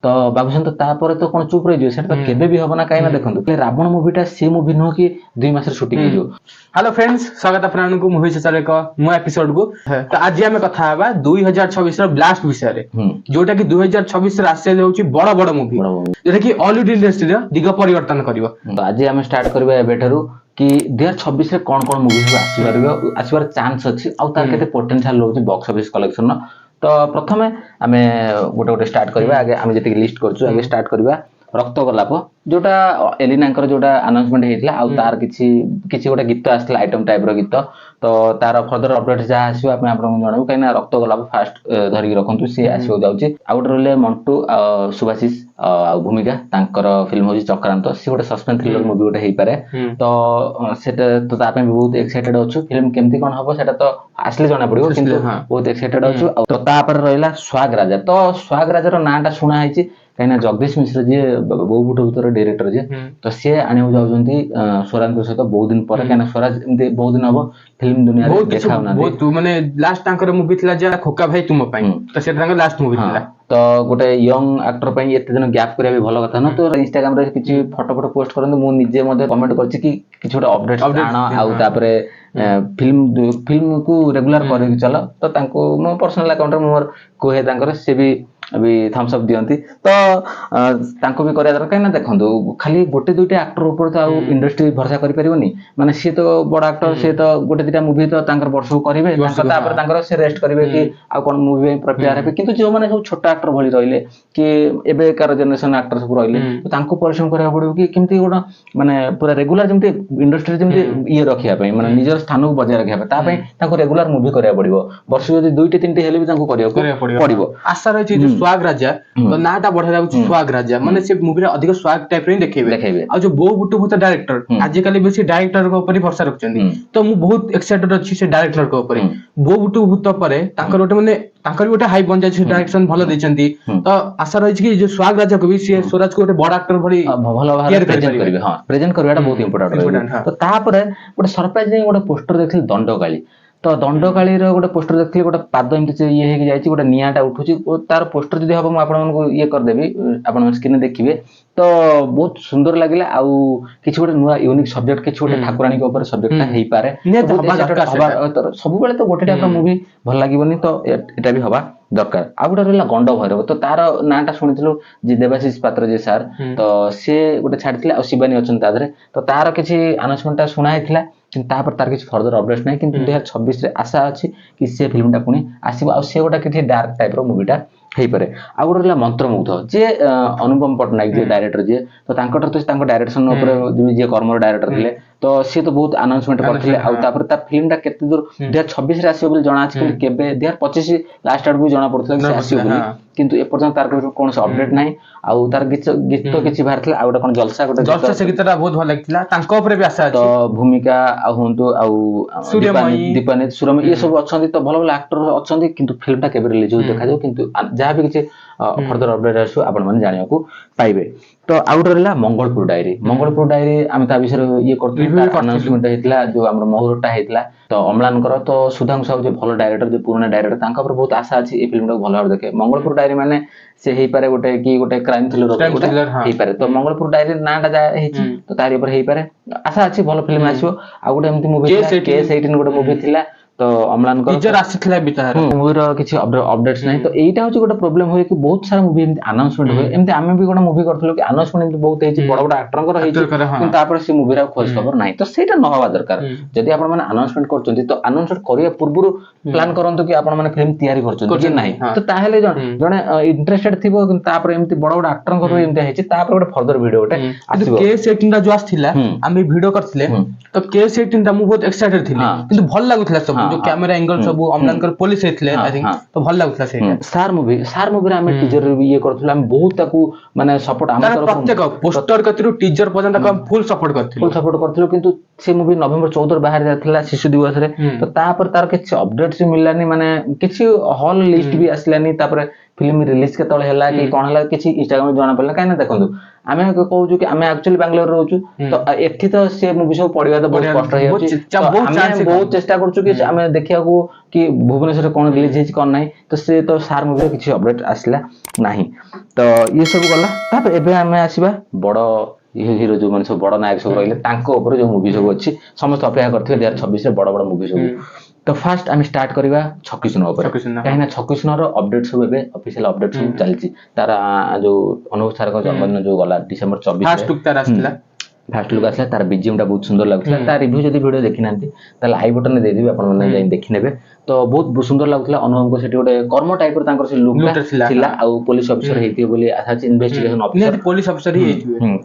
तो भाବୁछन तो तापर तो कोन चुप रही जो सेटा तो केबे भी होबना काई ना देखंतु कि रावण मूवीटा से मूवी नो कि 2 मास रे शूटिंग हो। हेलो फ्रेंड्स, स्वागत आपन को मूवी से चले को नुआ एपिसोड को। तो आज हम कथा हबा 2026 रो ब्लास्ट विषय रे, जोटा कि 2026 रे आसे होची बड़ बड़ मूवी जेटा कि हॉलीवुड इंडस्ट्री रो दिग परिवर्तन करिवो। तो आज हम स्टार्ट करबा एबेठारु कि 2026 रे कोन कोन मूवी सब आसीबार चांस अछि आ तार केते पोटेंशियल रहउची बॉक्स ऑफिस कलेक्शन न। तो प्रथमे आमे गोटे गोटे स्टार्ट करबा। आगे आमे जति लिस्ट करछु आगे स्टार्ट करबा रक्त गलाप, जोटा एलिनांकर जोटा अनाउंसमेंट हेतला आ तार किछि गोटे गीत आसला आइटम टाइप रो गीत। तो तार फर्दर अपडेट जा आसीबा आपन आपन जणाबु काइना रक्त गलाप फास्ट धरि रखंतु से आसीबो जाउची। आ गोटे रहले मंटू सुभाषिस आ भूमिका तांकर फिल्म होची चक्रांत, से गोटे सस्पेंस थ्रिलर मूवी गोटे हेइ पारे। तो सेटा तो तापे बहुत एक्साइटेड अछु फिल्म केमती कोन हबो सेटा तो आसले जणा पड़िबो, किंतु बहुत एक्साइटेड अछु। तो तापर रहला स्वाग राजा। तो स्वाग राजा रो नाटा सुना हेची काइना जगदीश मिश्र जे बहुबुट भूतर डायरेक्टर जे, तो से आनिउ जाउजंती स्वराज को सहित बहुत दिन पर काइना स्वराज एमते बहुत दिन हबो फिल्म दुनिया रे देखाउना बहुत माने लास्ट तांकर मूवी थिला जे खोका भाई तुम पई, तो सेटा तांकर लास्ट मूवी थिला। तो गोटे यंग एक्टर पई एते दिन गैप करिया भी भलो कथा न। तो इंस्टाग्राम रे किछि फोटो पोस्ट करन, मु निजे मध्ये कमेंट करछि कि किछि गोटे अपडेट आना आउ तापरे फिल्म को रेगुलर कर चलो। तो तांको मो पर्सनल अकाउंट रे मोर कोहे तांकर से भी अभी थम्स अप दियंती। तो तांको भी करिया दरकार ना। देखंतु खाली गोटे दुइटा एक्टर ऊपर तो इंडस्ट्री भरोसा करि परिबोनी, माने से तो बड़ एक्टर से तो गोटे दुइटा मूवी तो तांकर वर्ष करिवे, तापर तांकर से रेस्ट करिवे कि आ कोन मूवी प्रिपेयर हेबे। किंतु जो माने सब छोटा एक्टर भली रहिले कि एबे कार जनरेशन एक्टर सब रहिले, तो तांको परिश्रम करिया पड़िबो कि केमती गोडा माने पूरा रेगुलर जेमती इंडस्ट्री जेमती ये रखिया पई, माने निजर स्थान को बजाय रखिया पई, ता पई तांको रेगुलर मूवी करिया पड़िबो। वर्ष जदी 2 3 हेले भी तांको करिया पड़िबो। आशा रही स्वाग राजा तो नाटा बढ़ा जाउची स्वाग राजा, माने से मूवी रे अधिक स्वाग टाइप रे देखेबे। आ जो बो बुटु भूत डायरेक्टर आज काली बेसी डायरेक्टर को ऊपर भरोसा रखचंदी, तो मु बहुत एक्साइटेड अछि से डायरेक्टर को ऊपर। बो बुटु भूत परे तांकर गोटे माने तांकर गोटे हाई बन जाय छै, डायरेक्शन भलो दैचंदी। तो आशा रही कि जो स्वाग राजा को भी से स्वराज को गोटे बड़ एक्टर भली भलो भाबे प्रेजेंट करबे। हां, प्रेजेंट करबाटा बहुत इंपोर्टेंट। तो तापरे गोटे सरप्राइज नै गोटे पोस्टर देखली दंडकाली। तो दंडकाली रो गोटे पोस्टर देखली, गोटे पाद एमती ये हे जायछि, गोटे नियाटा उठुछि। तार पोस्टर जदी हबो म आपन को ये कर देबी, आपन स्क्रीन देखिबे। तो बहुत सुंदर लागिला। आ किछि गोटे नुवा यूनिक सब्जेक्ट, किछि गोटे ठाकुरानी के ऊपर सब्जेक्टटा हेइ पारे। सब बेले तो गोटे टाइप रो मूवी भल लागिबोनी, तो एटा भी हबा दरकार। आ गोटे रहला गंड भैरव। तो तार नाटा सुनिथिलु जे देवाशीष पात्र जे सर, तो से गोटे छाडिथिला आ शिवानी अछन तादरे। तो तार किछि अनाउंसमेंटटा सुना हेतिला, किंतु तापर तार किछि फर्दर अपडेट नै। किंतु 2026 रे आशा अछि कि से फिल्मटा पुनी आसीबो आ से गोटे किछि डार्क टाइप रो मूवीटा हेइ पारे। आ गोटे रहला मंत्रमुग्ध जे अनुपम पटनायक जे डायरेक्टर जे, तो तांकर तो तांकर डायरेक्शन ऊपर जे कर्मर डायरेक्टर थिले, तो से तो बहुत अनाउंसमेंट करथिले। आ तापर ता फिल्मटा केते दूर 2026 रे आसीबो बोली जणा अछि, कि केबे 2025 लास्ट आड भी जणा पड़थले कि से आसीबो बोली। किंतु ए पर्यंत तार कोन से अपडेट नै। आ तार गीत तो किछि बाहर थिला। आ गोटे कोन जलसा गोटे से गीतटा बहुत भल लागथिला, तांको ऊपर भी आशा अछि। तो भूमिका आ होंतु आ दीपानी सुरम ये सब अछंती, तो भलो भलो एक्टर अछंती। किंतु फिल्मटा केबे रिलीज हो देखा जाऊ। किंतु जहा भी किछि फर्दर अपडेट आसु आपण माने जानिया को पाइबे। तो आउट रहला मंगलपुर डायरी। मंगलपुर डायरी आमे ता विषय ये करथि, अनाउंसमेंट हेतला जो हमर मोहरटा हेतला। तो अमलान कर तो सुधांशु साहू जे भलो डायरेक्टर, जे पुराना डायरेक्टर, तांका पर बहुत आशा अछि ए फिल्मटा भलो भाबे देखे। मंगलपुर डायरी माने से हेइ पारे गोटे कि गोटे क्राइम थ्रिलर गोटे हेइ पारे। तो मंगलपुर डायरी नाटा जा हेछि, तो तारि ऊपर हेइ पारे आशा अछि भलो फिल्म आसीबो। आ गोटे एमती मूवी केस 18 गोटे मूवी थिला। तो अमलान को टीचर आसीथिला बितार मूवी रो किछि अपडेट्स नै। तो एटा होछि गोटे प्रॉब्लम होय कि बहुत सारा मूवी एमती अनाउंसमेंट होय। एमती आमे भी गोटे मूवी करथलो कि अनाउंसमेंट एमती बहुत हेछि, बड़ बड़ एक्टर को हेछि, किंतु तापर से मूवी रा खोज खबर नै। तो सेटा न होवा दरकार। जदि आपण माने अनाउंसमेंट करचंती, तो अनाउंसमेंट करिया पूर्वरु प्लान करंतु कि आपण माने फिल्म तयारी करचंती कि नै। तो ताहेले जणे इंटरेस्टेड थिबो, किंतु तापर एमती बड़ बड़ एक्टर को एमती हेछि, तापर गोटे फर्दर वीडियो गोटे आसीबो। केस 18 जो आस्थिला आमे वीडियो करथले, तो केस 18 मु बहुत एक्साइटेड थिली। किंतु भल लागुथला सब जो कैमरा एंगल सब अमलानकर पुलिस हेतले, आई थिंक तो भल लागुथला सेटा। स्टार मूवी रे आमे टीजर ये करथुला, हम बहुत ताकू माने सपोर्ट आमे तरफ प्रत्येक पोस्टर कतिरु टीजर पर्यंत हम फुल सपोर्ट करथिलु। किंतु से मूवी नवंबर 14 बाहर जाथिला शिशु दिवस रे। तो तापर तार किछ अपडेट्स मिललानी, माने किछ हॉल लिस्ट भी आसलानी, तापर फिल्म रिलीज केतବେଳେ ହେଲା କି କଣ ହେଲା କିଛି Instagram ଜଣା ପଡିଲା କାଇଁ ନା ଦେଖନ୍ତୁ ଆମେ କହୁଛୁ କି ଆମେ एक्चुअली ବାंग्लोर रहउଛୁ ତ ଏଠି ତ ସେ ମୁଭି ସବୁ ପଡିବା ତ ବହୁତ କଷ୍ଟ ହେଇଯାଉଛି ଆମେ ବହୁତ ଚେଷ୍ଟା କରୁଛୁ କି ଆମେ ଦେଖିବାକୁ କି ଭୁବନେଶ୍ୱରରେ କଣ ରିଲିଜ ହେଇଛି କଣ ନାହିଁ ତ ସେ ତ ସାର୍ ମୁଭିର କିଛି ଅପଡେଟ ଆସିଲା ନାହିଁ ତ ଇଏ ସବୁ ଗଲା ତାପରେ ଏବେ ଆମେ ଆସିବା ବଡ ହିରୋ जो ମାନେ ସବୁ ବଡ ନାୟକ ସବୁ ରହିଲେ ତାଙ୍କ ଉପରେ ଯୋଉ ମୁଭି ସବୁ ଅଛି ସମସ୍ତେ ଅପେକ୍ଷା କରିଥିବେ 2026 ରେ ବଡ ବଡ ମୁଭି ସବୁ तो फास्ट आम स्टार्ट करवा छकी सुन कहीं छकी सुन अपडेट सब ए ऑफिशियल अपडेट सब चलती तार जो अनुभ सार जन्मदिन जो गला डिसेंबर 24 फास्ट लुक आसला तार बीजीएम टा बहुत सुंदर लगुला तार रिव्यू जदी वीडियो देखि नांती ताले आई बटन दे देबी आपण माने जाई देखि नेबे तो बहुत सुंदर लगुला अनुभ को सेठी गोटे कर्म टाइप रो तांकर से लुक थिला आ पुलिस ऑफिसर हेती बोली आसा इन्वेस्टिगेशन ऑफिसर पुलिस ऑफिसर ही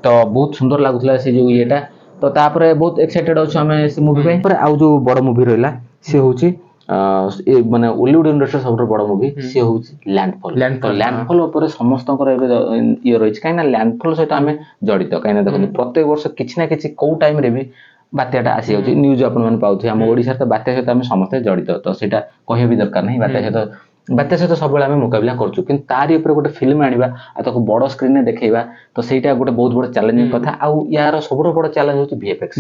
तो बहुत सुंदर लगुला से जो येटा तो तापरे बहुत एक्साइटेड अछि हमें से मूवी पे पर आ जो बड़ मूवी रहला से होची माने हॉलीवुड इंडस्ट्री सब बड़ मूवी से होची लैंडफॉल तो लैंडफॉल ऊपर समस्त ये रही कहीं लैंडफॉल सहित आम जड़ित कहीं देखो प्रत्येक वर्ष किसी ना किसी कौ टाइम रे भी बात्याटा आसी जाउची न्यूज आपण माने पाउथि हम ओडिसा तो बात्या सहित आम समस्त जड़ित तो सेटा कहि भी दरकार नहीं बात्या सहित सब आम मुकाबला करछु कि तारी ऊपर गोटे फिल्म आनिबा आ ताको बड़ स्क्रीन ने देखैबा तो सेटा गोटे बहुत बड़ चैलेंजिंग कथा आ यार सबुठ बड़ चैलेंज होची वीएफएक्स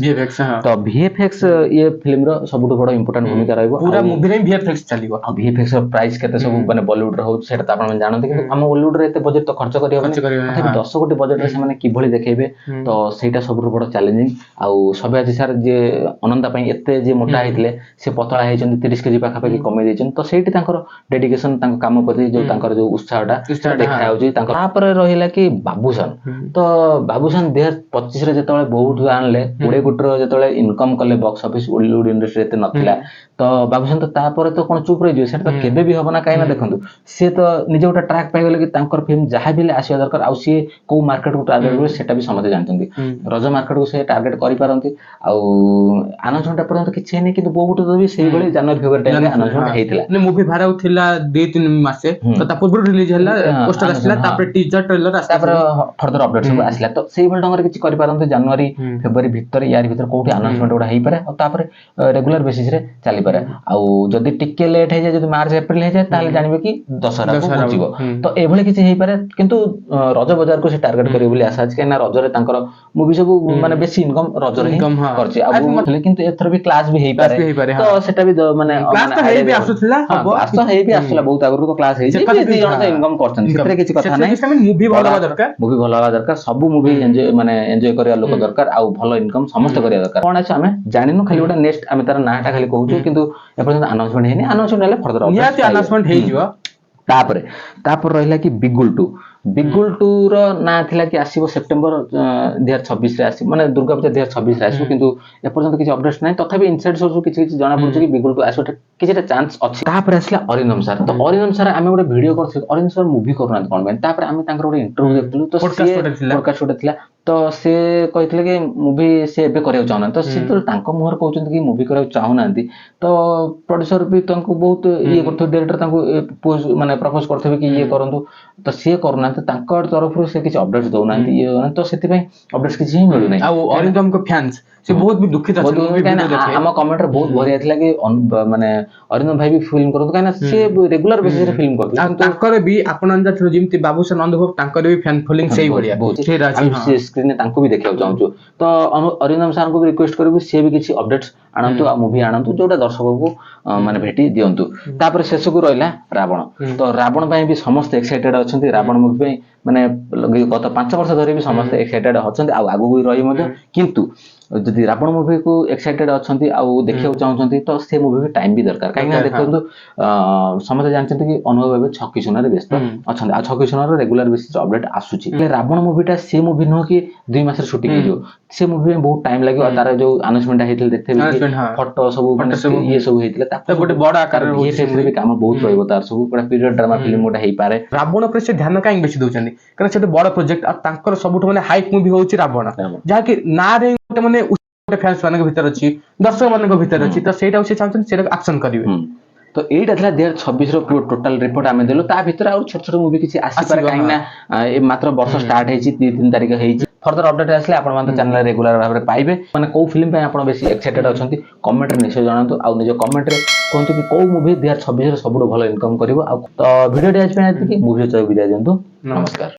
तो वीएफएक्स ये फिल्म रो सबुठ बड़ इंपोर्टेंट भूमिका रहइबो पूरा मूवी रे वीएफएक्स चलीबो आ वीएफएक्स रो प्राइस केते सब माने बॉलीवुड रो होची सेटा आपण माने जानते कि हम बॉलीवुड रे एते बजट तो खर्च करियो माने 10 कोटी बजट रे से माने कि भली देखैबे तो सेटा सबुठ बड़ चैलेंजिंग आ सब्याजी सर जे अनंता पई एते जे मोटा हेतले से पतळा हेचन 30 केजी पाखा पाखी कमे देचन तो सेठी तांकर डेडिकेशन तांको काम प्रति जो तांकर जो उत्साहटा देखा होची तांकर तापर रहिला कि बाबूसन तो बाबूसन 2025 रे जेतळे बहुत आनले 20 कोटी रो जेतळे इनकम कले बॉक्स ऑफिस हॉलीवुड इंडस्ट्री एते नथिला तो बाबूसन तो तापर तो कोन चुप रहि जो सेटा तो केबे भी होबना काइना देखंतु से तो निजे गोटा ट्रैक पाइ गेले कि तांकर फिल्म जहा भी आसीया दरकार आ से को मार्केट को टार्गेट करे सेटा भी समझे जानतंती रज मार्केट को से टार्गेट करि पारंती आ अनाउंसमेंट पर्यंत किछि नै किंतु बहुत तो भी सेही बळे जनवरी फेब्रुआरी टाइम में अनाउंसमेंट हेतिला ने मूवी भाराउ थिला 2-3 मासे तो ता पूर्व रिलीज हला पोस्टर आसला तापर टीजर ट्रेलर आसला तापर फर्दर अपडेट सब आसला तो सेही बळ डंगर किछि करि पारंत जनवरी फेब्रुआरी भीतर यार भीतर कोठी अनाउंसमेंट उडा हेई पारे और तापर रेगुलर बेसिस रे चली पारे आ जदी टिके लेट हे जाय जदी मार्च अप्रैल हे जाय ताले जानिबे कि दशहरा को पहुंचीबो तो एभले किछि हेई पारे किंतु रज बाजार को से टार्गेट करियो बोली आशा अछि केना रज रे तांकर मूवी सब माने बेसी इनकम रज रे करछि आ किंतु एथर भी क्लास भी हेई पारे तो सेटा भी माने क्लास तो हेई भी आसुथिला क्लास तो हेई भी आसला बहुत आगु तो क्लास हेई जे दी जण तो इनकम करछन सेतरे किछि कथा नै मूवी भलो हवा दरकार सब मूवी एन्जॉय माने एन्जॉय करिया लोक दरकार आ भलो इनकम समस्त करिया दरकार कोन अछि हमें जानिनु खाली ओटा नेक्स्ट हमें तार नाटा खाली कहूछु किंतु एपर्यंत अनाउंसमेंट हेनी अनाउंसमेंट हेले फर्दर नियाती अनाउंसमेंट हेई जिवो तापर रहिला कि बिगुल 2 रो ना थिला कि आसीबो सेप्टेम्बर 2026 रे आसी माने दुर्गा पूजा 2026 रे आसीबो किंतु एपर्यंत किछि अपडेट नै तथापि इनसाइड सोर्स किछि जणा पड़छ कि बिगुल 2 आसीबो किछिटा चांस अछि तापर आसला अरिंदम सर तो अरिंदम सर आमे गोटे वीडियो करथि अरिंदम सर मूवी करना कोन बे तापर आमे तांकर गोटे इंटरव्यू देखलु तो पॉडकास्ट गोटे थिला तो से कहितले कि मूवी से एबे करियो चाहना तो से तो तांको मोहर कहउछन कि मूवी करियो चाहनांती तो प्रोड्यूसर भी तांको बहुत ये करथो डायरेक्टर तांको माने प्रपोज करथबे कि ये करंतु तो से करना तो तांकर तरफ से किछ अपडेट्स दउनांती ये तो सेति पय अपडेट्स किछ ही मिलु नै आ अरिंदम को फैंस से बहुत भी दुखित अछि मूवी वीडियो देखे हम कमेंट रे बहुत भरिया थिला कि माने अरिंदम भाई भी फिल्म करथु काना से रेगुलर बेसिस रे फिल्म करथु आ तांकर भी आपन अंदर थ्रो जिमति बाबूसन अनुभव तांकर भी फैन फॉलोइंग सही बढ़िया से राजी स्क्रीन ने तांको भी देखियो चाहू तो अरिंदम सर को भी रिक्वेस्ट करबो से भी किछि अपडेट्स आनंतु आ मूवी आनंतु जोटा दर्शक को माने भेटी दियंतु तापर शेष को रहला रावण तो रावण पय भी समस्त एक्साइटेड अछंती रावण मूवी पय माने गत 5 वर्ष धरि भी समस्त एक्साइटेड अछंती आ आगु भी रही मध्य किंतु जदि रावण मूवी को एक्साइटेड अछंती आ देखियो चाहछंती तो से मूवी भी टाइम भी दरकार काहे ना देखंतु समस्त जानछंती कि अनुभव बे छक्की सुनारे व्यस्त अछंती आ छक्की सुनार रेगुलर बेसिस अपडेट आसुची रावण मूवीटा से मूवी न कि 2 मास रे शूटिंग हेजो से मूवी में बहुत टाइम लागियो तार जो अनाउंसमेंट हेथिल देखथे फोटो सब ये सब हेथिले ता गोटे बड़ आकार ये फिल्म भी काम बहुत रहइबो तार सब गोटा पीरियड ड्रामा फिल्म गोटा हेई पारे रावण पर से ध्यान काई बेसी दउचंदी कारण से बड़ प्रोजेक्ट आ तांकर सबुठ माने हाइप मूवी होउची रावण जहा कि ना रे माने गोटे फैंस माने के भीतर अछि दर्शक माने के भीतर अछि तो सेटा से चाहछन सेटा एक्शन करिवे तो एटा थला 2026 रो पूरा टोटल रिपोर्ट आमे देलो ता भीतर और छोट छोट मूवी किछि आसी पारे काई ना ए मात्र वर्ष स्टार्ट हेछि 3 तारिख हेछि फर्दर अपडेट आसले आपण मान चैनल रेगुलर भाव में पाइबे माने को फिल्म पे आपण बेसी एक्साइटेड अछंती कमेंट रे निश्चय जणातु आ निज कमेंट रे कहंतु कि को मूवी 2026 रे सबुठो भलो इनकम करिवो आ तो वीडियो आज पे कि मूवी चो विदाय दियंतु नमस्कार।